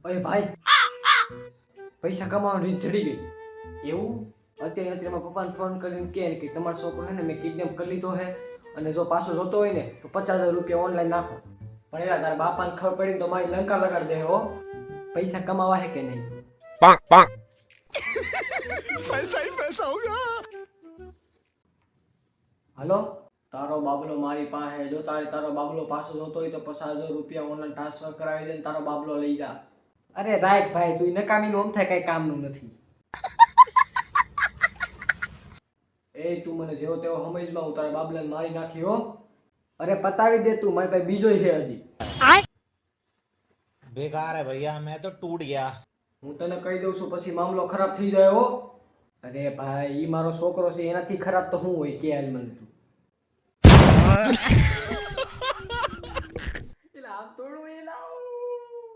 અરે ભાઈ પૈસા કમાવાની રીત જડી ગઈ એવું અત્યારે પપ્પાને ફોન કરીને કે તમારો છોકરો છે ને મેં કિડનેપ કરી લીધો છે અને જો પાછો જોતો હોય ને તો 50,000 રૂપિયા ઓનલાઈન નાખો પણ એલા તારા બાપાને ખબર પડી તો મારી લંકા લગાડી દે હો પૈસા કમાવા હે કે નહીં पैसा ही पैसा होगा। હાલો તારો બાબલો મારી પાસે જો તારો બાબલો પાછો જોતો હોય તો 50,000 રૂપિયા ઓનલાઈન ટ્રાન્સફર કરાવી દે તારો બાબલો લઈ જા અરે રાઈટ ભાઈ તું નકામી નું થાય કઈ કામનું નથી એ તું મને જેવો તેવો સમજમાં હું તારા બાબલાને મારી નાખી હો અરે પતાવી દે તું મારી પાસે બીજો છે હજી बेकार है भैया मैं तो टूट गया। હું તને કહી દઉં છું પછી મામલો ખરાબ થઈ જાય હો અરે ભાઈ ઈ મારો છોકરો છે એનાથી ખરાબ તો હું હોય કે હાલ મને તું એટલે આમ તોડું એ લાવ